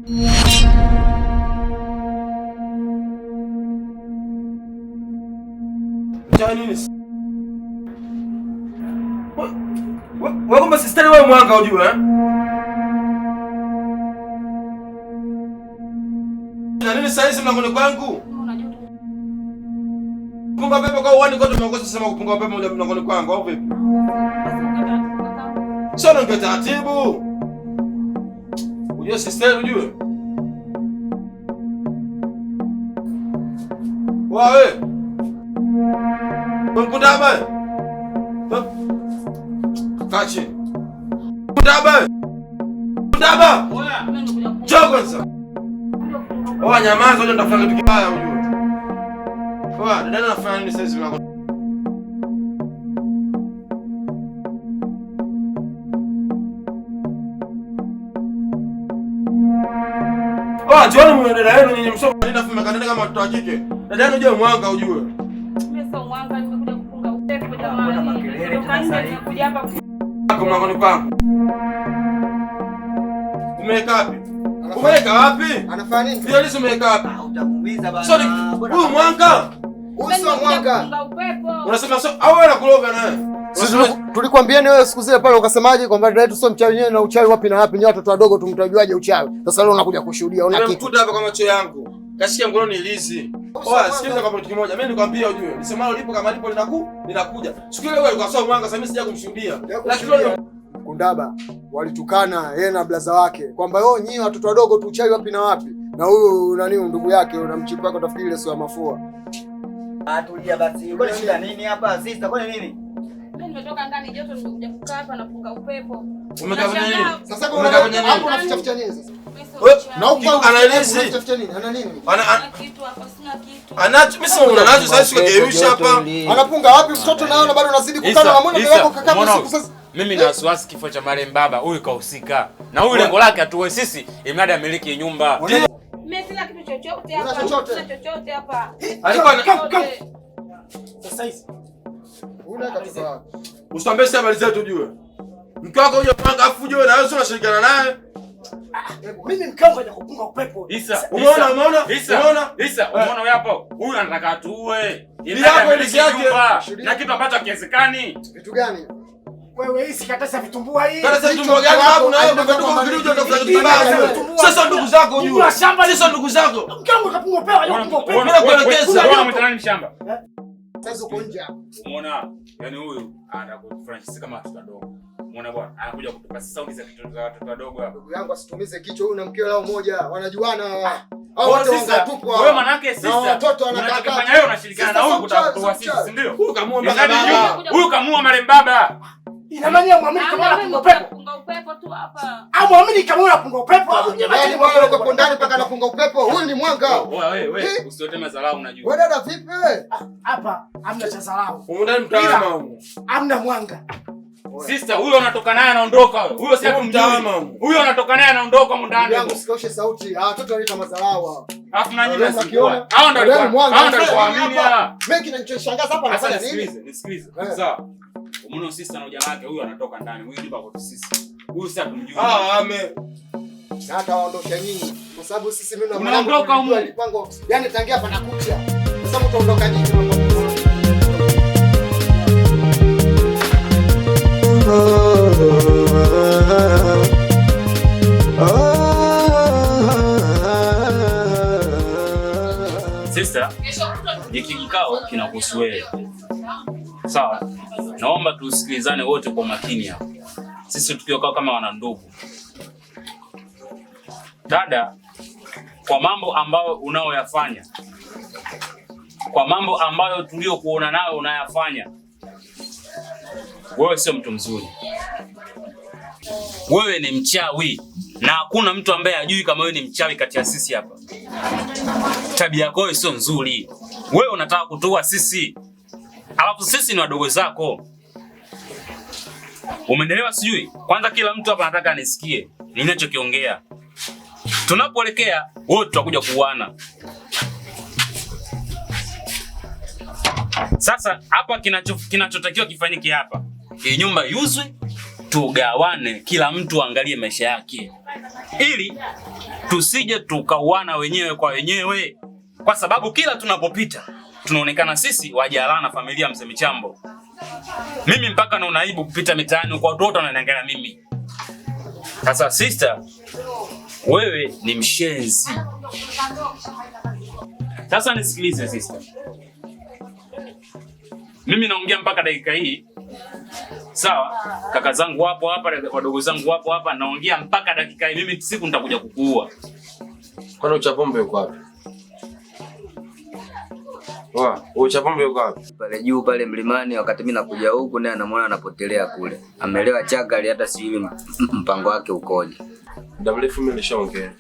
Nini? Wewe kumbe sisteri wewe mwanga ujue eh? Na nini sasa hizi mlangoni kwangu? Punga pepo kwa uani kwa tumeongoza sema kupunga pepo mlangoni kwangu au vipi? Sio ndio taratibu. Ujue sisteri ujue. Wewe. Mkundaba. Kachi. Mkundaba. Mkundaba. Njoo kwanza. Oa nyamaza uje ndafanya kitu kibaya ujue. Oa dada anafanya nini sasa hivi? Oa jioni mwe dada yenu nyinyi msoma nenda fuma kanenda kama watoto wa kike. Dada yenu je mwanga ujue. Mimi sio mwanga, nimekuja kufunga upepo jamani. Nimekuja hapa kwa mlangoni kwangu. Umeweka wapi? Umeweka wapi? Anafanya nini? Ndio lisi umeweka wapi? Utamuumiza bana. Sorry. Huyu mwanga. Uso mwanga. Unasema sio au wewe unakuloga naye? Sisi tulikwambieni wewe siku zile pale ukasemaje kwamba dada yetu sio mchawi wenyewe na uchawi wapi na wapi ni watoto wadogo tumtajuaje uchawi. Sasa leo unakuja kushuhudia una kitu. Nimekuta hapa kwa macho yangu. Kashikia mkononi ilizi. Oa, sikiliza kwa kitu kimoja. Mimi nikwambia ujue. Nisemalo lipo kama lipo linakuja. Siku ile wewe ulikuwa sawa mwanga, sasa mimi sija kumshuhudia. Lakini Kundaba walitukana yeye na blaza wake kwamba wao nyinyi watoto wadogo tu uchawi wapi na wapi. Na huyu nani ndugu yake na mchipu wake utafikiri ile sio mafua. Tulia basi. Kwani shida nini hapa? Sister, kwani nini? Mimi nimetoka ndani joto nimekuja kukaa hapa na kufunga upepo. Umekaa kwenye nini? Sasa kwa hapo unaficha nini sasa? Na huko anaelezi unaficha nini? Ana nini? Ana kitu hapa, sina kitu. Anacho mimi sio unanacho sasa sikugeusha hapa. Anapunga wapi mtoto naona bado unazidi kukana na mbona mbele yako kaka siku sasa. Mimi na wasiwasi kifo cha marehemu baba, huyu kahusika. Na huyu lengo lake atuwe sisi imradi amiliki nyumba. Mimi sina kitu chochote hapa. Sina chochote hapa. Alikuwa sasa hizi. Una kabisa. Usitambie habari zetu ujue. Mke wako huyo mwanga afu ujue na wewe sio unashirikiana naye. Mimi mkao kaja kupunga upepo. Isa, umeona? Umeona wewe hapo? Huyu anataka atuwe. Ili hapo ile yake na kitu ambacho hakiwezekani. Vitu gani? Wewe hii katasa vitumbua hii. Katasa vitumbua gani hapo na wewe umetoka ukirudi utafuta kitu kibaya. Sasa ndugu zako ujue. Sasa ndugu zako. Mkangu kapunga upepo, hajapunga upepo. Mimi nakuelekeza. Wewe mtanani shamba. Sasa uko nje. Umeona? Yaani huyu anataka kufanya sisi kama watoto wadogo. Umeona bwana? Anakuja kutupa sauti za watoto wadogo hapa. Ndugu yangu asitumize kichwa huyu na mkeo lao moja. Wanajuana hawa. Hao wote wangatupwa. Wewe manake sisi watoto unachokifanya wewe unashirikiana na huyu kutakutoa sisi, si ndio? Huyu kamuua baba. Huyu kamuua marehemu baba. Inamaanisha muamini kama anapunga upepo. Kupunga upepo tu hapa. Muamini kama anapunga upepo. Yaani mwanga uko ndani mpaka anapunga upepo. Huyu ni mwanga. Wewe usiote madharau unajua. Wewe dada vipi? Hapa hamna cha dharau. Huyu ndani mtaama huyu. Hamna mwanga. Sister, huyo anatoka naye anaondoka. Huyo si mtaama. Huyo anatoka naye anaondoka mndani. Yangu sikaushe sauti. Watoto waleta madharau. Alafu na nyinyi msikiona. Hao ndio kuamini. Mimi kinachoshangaza hapa anafanya nini? Nisikilize. Sawa. Umeona sister na ujana wake huyu anatoka ndani. Huyu ndipo kwa sisi. Huyu si atumjui. Na hata waondosha nyinyi. Kwa sababu sisi mimi na mwanangu tunajua mipango. Yaani tangia hapa nakucha. Sasa mtaondoka nyinyi. Sister, hiki kikao kinakuhusu wewe. Sawa. Naomba tusikilizane wote kwa makini hapa. Sisi tukiwa kama wana ndugu. Dada, kwa mambo ambayo unaoyafanya, kwa mambo ambayo tuliokuona nayo unayafanya, wewe sio mtu mzuri. Wewe ni mchawi na hakuna mtu ambaye ajui kama wewe ni mchawi kati ya sisi hapa. Tabia yako wewe sio nzuri. Wewe unataka kutoa sisi. Alafu sisi ni wadogo zako. Umeelewa sijui? Kwanza kila mtu hapa anataka anisikie ninachokiongea. Tunapoelekea wote tutakuja kuuana. Sasa hapa kinachotakiwa kifanyike hapa. Hii nyumba iuzwe, tugawane, kila mtu angalie maisha yake. ili tusije tukauana wenyewe kwa wenyewe, kwa sababu kila tunapopita tunaonekana sisi wajalana familia Mzee Michambo. Mimi mpaka naona aibu kupita mitaani kwa watu wote wananiangalia mimi. Sasa sister, wewe ni mshenzi. Sasa nisikilize sister. Mimi naongea mpaka dakika hii. Sawa? Kaka zangu wapo hapa, wadogo zangu wapo hapa, naongea mpaka dakika hii. Mimi siku nitakuja kukuua. Kwani Uchapombe yuko wapi? Uchapombe yuko wapi? Pale juu pale mlimani, wakati mimi nakuja huku naye anamwona anapotelea kule. Amelewa chagali, hata sijui mpango wake ukoje. Muda mrefu mimi nishaongea.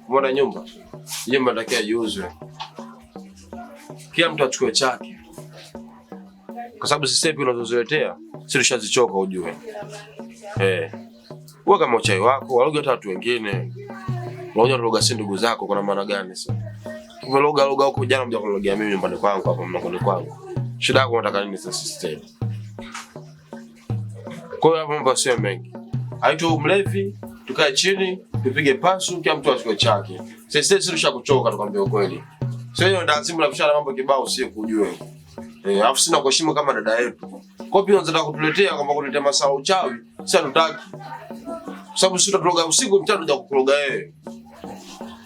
Mbona nyumba natakiwa iuzwe. Kila mtu achukue chake. Kwa sababu sisi hivi unazoziletea, sisi tushazichoka ujue. Wewe kama uchai wako, waloga hata watu wengine. Unaona loga si ndugu zako kuna maana gani sasa? Umeloga huko jana mja kulogia mimi nyumbani kwangu hapa mlangoni kwangu. Shida yako unataka nini sasa system? Kwa hiyo mambo sio mengi. Aitwa mlevi, tukae chini, tupige pasu, kila mtu achukue chake. Sisi tushakuchoka tukwambia ukweli. Sio hiyo ndio simu la kushana mambo kibao usiku ujue. Alafu sina kuheshimu kama dada yetu. Kwa hiyo unataka kutuletea kama kuletea masala uchawi, sisi hatutaki. Sababu sisi tutaloga usiku mchana tuja kukuloga yeye.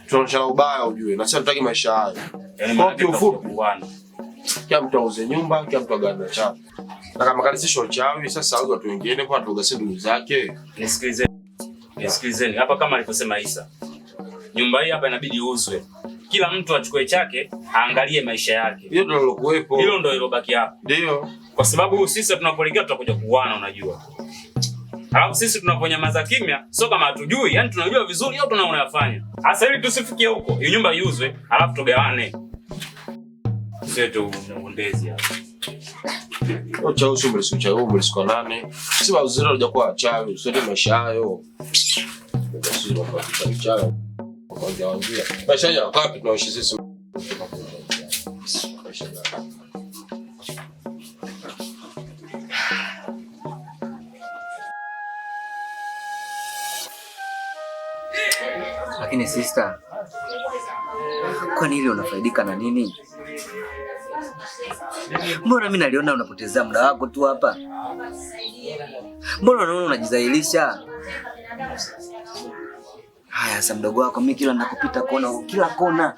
Tunaonyesha ubaya ujue na sisi hatutaki maisha haya. Kwa kiufupi kila mtu auze nyumba, kila mtu agane chake. Na kama kalisisho uchawi sasa au watu wengine kwa tuloga si ndugu zake. Nisikilizeni hapa kama alivyosema Isa. Nyumba hii hapa inabidi iuzwe. Kila mtu achukue chake, aangalie maisha yake. Hiyo ndio lilokuepo. Hilo ndio ilobaki hapa. Ndio. Kwa sababu sisi tunapoelekea tutakuja kuuana unajua. Alafu sisi tunaponyamaza kimya, sio kama hatujui, yani tunajua vizuri au tunaona yafanya. Sasa ili tusifikie huko, hiyo nyumba iuzwe, alafu tugawane. Sio tu ndezi hapa. Ocha usu mlisiko nane. Sisi wazira hujakuwa chawi, usende maisha hayo. Sisi wapata chawi. Maisha ya wapi tunaishi sisi? Lakini sister, kwa nini unafaidika na nini? Mbona mimi naliona unapoteza muda wako tu hapa? Mbona unaona unajizailisha? Haya sasa mdogo wako mimi kila ninakopita kila kona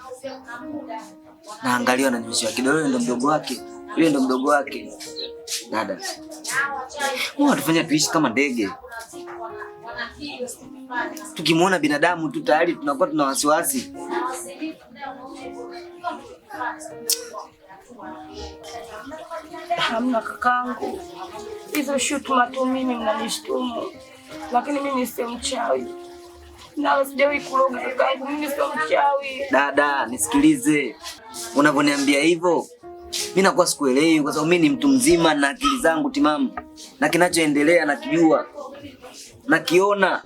naangalia na nyosha kidole ndio mdogo wake. Yule ndio mdogo wake. Dada. Mbona tufanya tuishi kama ndege? Tukimuona binadamu tu tayari tunakuwa tuna wasiwasi. Hamna kakangu. Hizo shutuma tu mimi mnanishtumu. Lakini mimi sio mchawi. Na sijawahi kuloga kakangu, mimi sio mchawi. Dada, nisikilize. Unavyoniambia hivyo, mimi nakuwa sikuelewi kwa sababu mimi ni mtu mzima na akili zangu timamu. Na kinachoendelea nakijua. Nakiona.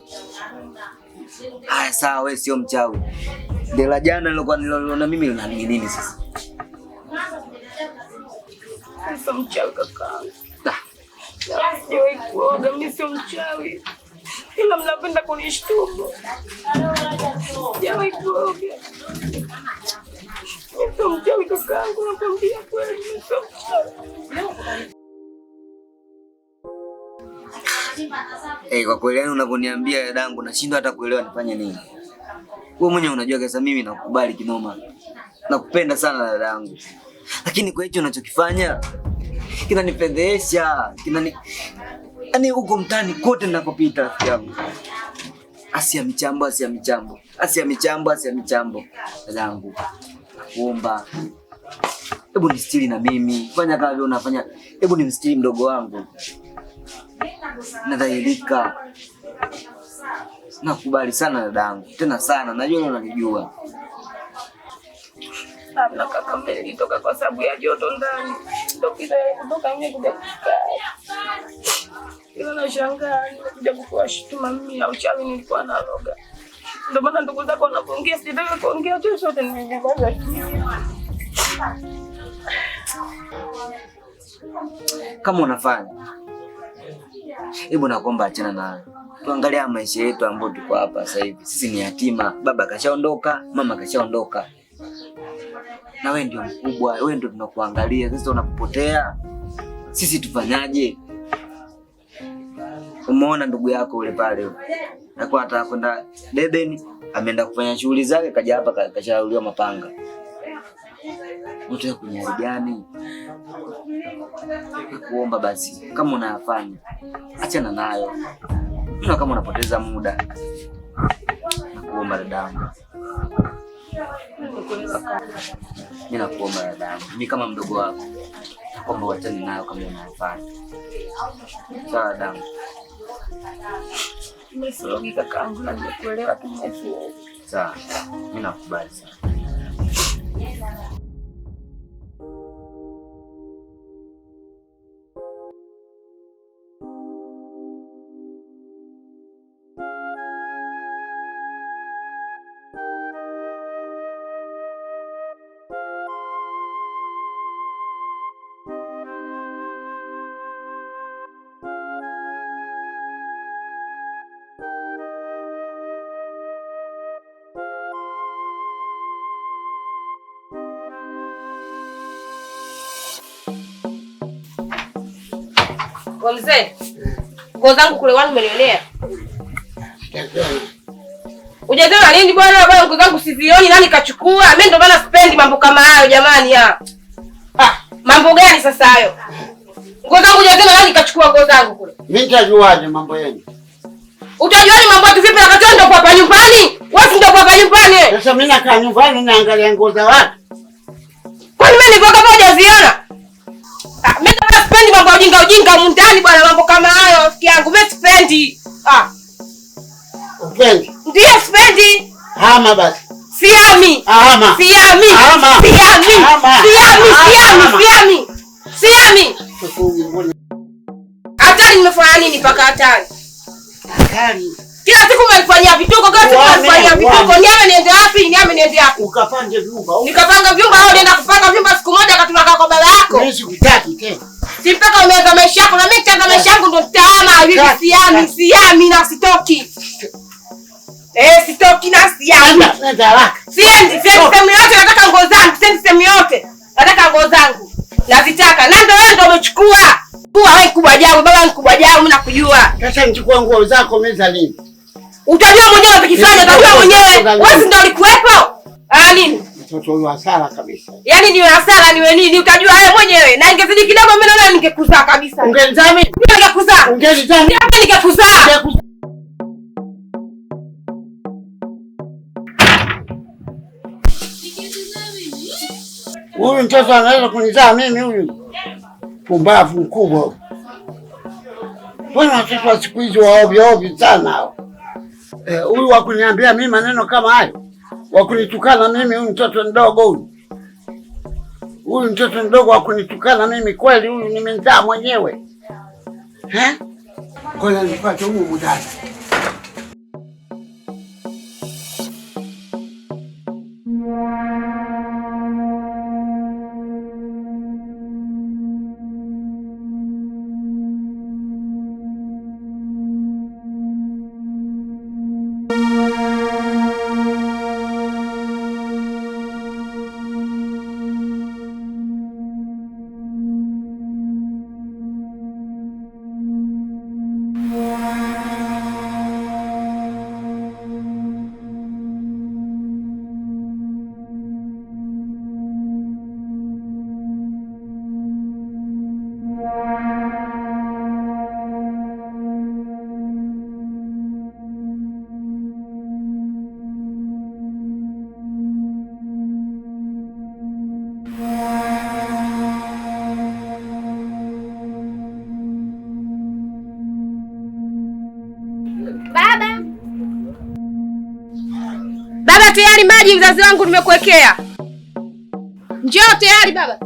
Haya sawa, wewe sio mchawi. Dela jana nilikuwa niliona mimi na nini sasa? Sio mchawi kakangu. Sijawahi kuoga, mimi sio mchawi. Ila mnapenda kunishtumu. Sijawahi kuoga. Mimi sio mchawi kakangu, nakwambia kweli mimi sio mchawi. Kwa kweli unavyoniambia dadangu nashindwa hata kuelewa nifanye nini. Wewe mwenyewe unajua kesa mimi nakukubali kinoma. Nakupenda sana dadangu. Lakini kwa hicho unachokifanya kinanipendesha, yaani huko mtaani kote ninapopita rafiki yangu. Asia Michambo. Dadangu. Nakuomba. Hebu nistiri na mimi. Fanya kama vile unafanya. Hebu nimstiri mdogo wangu. Nadhailika. Nakubali sana dadangu. Tena sana. Najua unanijua. Hamna kaka, mbele nitoka kwa sababu ya joto ndani. Ndio kisa kutoka nje kuja kukaa. Ila nashangaa nimekuja kukuashituma mimi na uchawi nilikuwa naloga. Ndio maana ndugu zako wanapoongea sitaki kuongea chochote nimejibaza. Kama unafanya. Hebu nakuomba achana nayo. tuangalia maisha yetu ambayo tuko hapa sasa hivi. Sisi ni yatima, baba kashaondoka, mama kashaondoka. Na wewe ndio mkubwa, wewe ndio tunakuangalia. Sasa unapopotea, sisi tufanyaje? Umeona ndugu yako ule pale. Alikuwa anataka kwenda Deben, ameenda kufanya shughuli zake, kaja hapa kashauliwa mapanga. Unataka kunyari gani? Kuomba basi, kama unayafanya, achana nayo. Sio kama unapoteza muda. Nakuomba dadangu. Mimi nakuomba dadangu. Mimi kama mdogo wako. Nakuomba uachane nayo kama unayafanya. Sawa dadangu. Nimesorogi kakaangu na nimekuelewa kimefu. Sawa. Mimi nakubali sana. Kwa mzee, nguo zangu kule wani umenionea. Hujasema nini bwana? Bwana nguo zangu sizioni, nani kachukua? Mimi ndo maana sipendi mambo kama hayo jamani ya. Mambo gani sasa hayo? Nguo zangu hujasema nani kachukua nguo zangu kule? Mimi nitajuaje mambo yenu? Utajuaje mambo yetu vipi wakati ndo kwa hapa nyumbani? Wewe ndio kwa hapa nyumbani. Sasa mimi nakaa nyumbani naangalia nguo za watu. Kwani mimi nilikuwa kama hujaziona? Mimi sipendi mambo ujinga mundani bwana, mambo kama hayo rafiki yangu. Mimi sipendi. Upendi? Ndio sipendi. Hama basi. Siami. Hama. Siami. Hama. Siami. Siami. Hatari nimefanya nini mpaka hatari? Hatari. Kila siku mnanifanyia vituko, kila siku mnanifanyia vituko. Niame niende wapi? Niame niende wapi? Ukapange vyumba. Nikapanga vyumba au nenda kupanga vyumba siku moja akatulaka kwa baba yako? Mimi sikutaki tena. Si mpaka umeanza maisha yako na mimi nitaanza maisha yangu ndo nitaama hivi. Siami na sitoki. Sitoki na siami. Nenda haraka. Siendi sehemu yote, nataka nguo zangu. Siendi sehemu yote. Nataka nguo zangu. Nazitaka. Na ndio wewe ndio umechukua. Kuwa wewe kubwa jangu, baba ni kubwa jangu, mimi nakujua. Sasa nichukua nguo zako meza lini? Utajua mwenyewe ukifanya, utajua mwenyewe. Wewe ndio ulikuwepo. Nini? Mtoto huyu hasara kabisa. Yaani niwe hasara niwe nini? Utajua wewe mwenyewe. Na ingezidi kidogo mimi naona ningekuzaa kabisa. Ungenizaa mimi? Ningekuzaa. Ungenizaa mimi? Ningekuzaa. Huyu mtoto anaweza kunizaa mimi huyu? Pumbavu mkubwa. Mbona watoto wa siku hizi wa ovyo sana hao? Huyu wa kuniambia mimi maneno kama hayo? Wa kunitukana mimi, huyu mtoto mdogo huyu? Huyu mtoto mdogo wa kunitukana mimi kweli? Huyu nimemzaa mwenyewe. Ngoja nipate huyu mudada. Baba, tayari maji mzazi wangu nimekuwekea. Njoo tayari baba.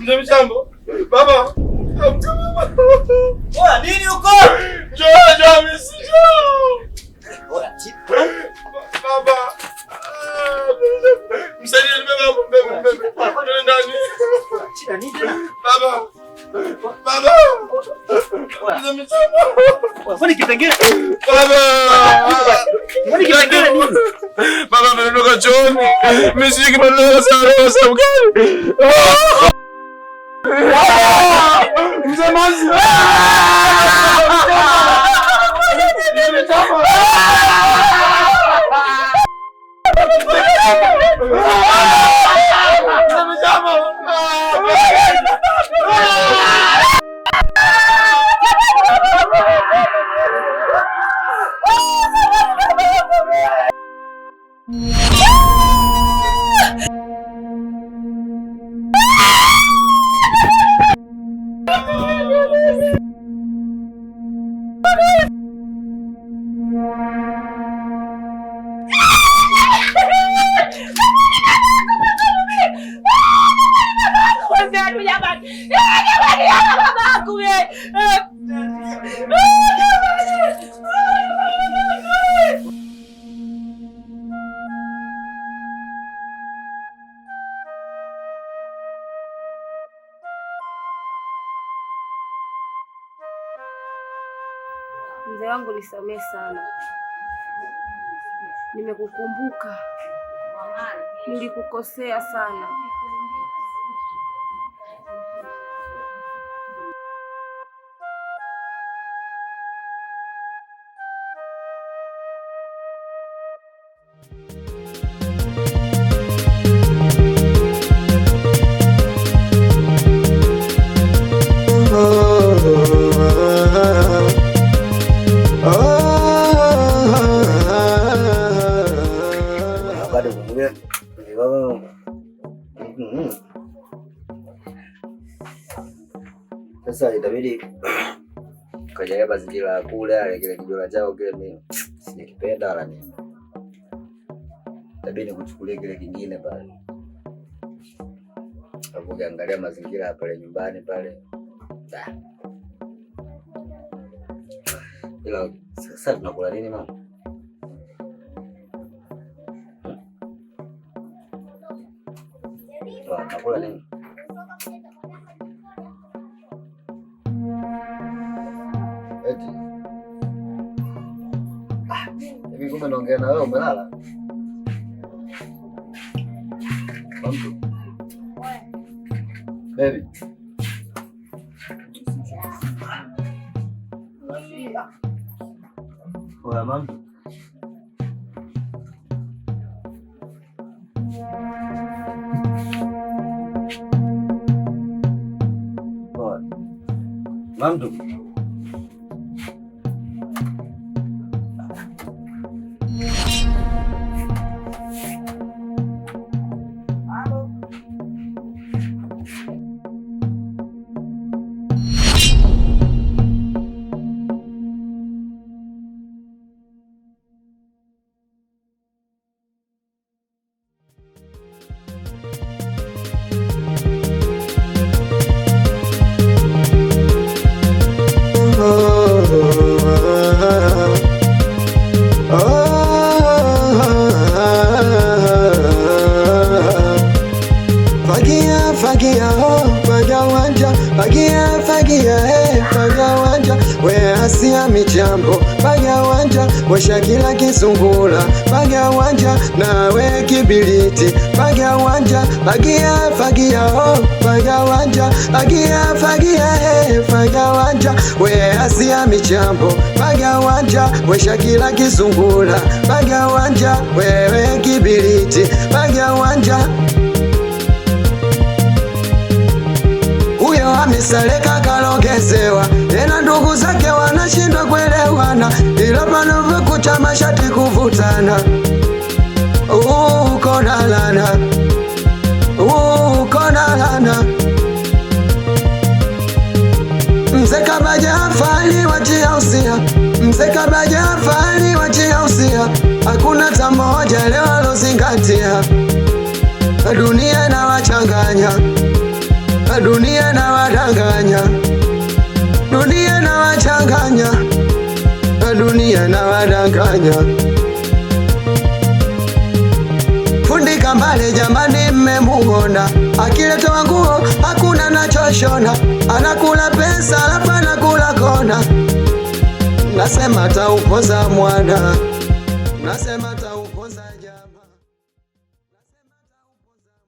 Mzee Mchambo. Baba. Oya, nini huko? Njoo msije. Oya, chipu. Baba. Msaidie baba, bebe. Ndio ndani. Shida nini tena? Baba. Baba. Mzee Mchambo. Kwani kipengele? Baba. Kwani kipengele nini? Baba ameondoka chooni. Msiki bado sana sababu gani? Mzee Manzi. Mzee wangu nisamehe sana. Nimekukumbuka. Nilikukosea sana. Sasa itabidi kajaga mazingira ya kule ale kile kijola chao kile mimi sijakipenda wala nini. Itabidi kuchukulia kile kingine pale. Hapo ukiangalia mazingira pale nyumbani pale. Ila sasa tunakula nini mama? Tunakula nini? Hivi kumbe naongea na wewe umelala? Mambo. Baby. Oya mambo. Oya. Mambo. Asia michambo baga wanja washa kila kisungula baga wanja nawe kibiliti baga wanja bagia fagia oh baga wanja bagia fagia baga wanja we Asia michambo baga wanja washa kila kisungula baga wanja wewe kibiliti baga wanja amesaleka kalogezewa tena ndugu zake wanashindwa kuelewana, ila panapokucha mashati kuvutana. Uko na lana, uko na lana. Mzee Kaba Jafari wachia usia, Mzee Kaba Jafari wachia usia, hakuna tamoja leo alozingatia, dunia na wachanganya dunia na wadanganya, dunia na wachanganya, dunia na wadanganya. Fundi Kambale jamani mmemuona, akileta nguo hakuna nachoshona, anakula pesa alafu anakula kona. Nasema taupoza mwana, nasema taupoza jama.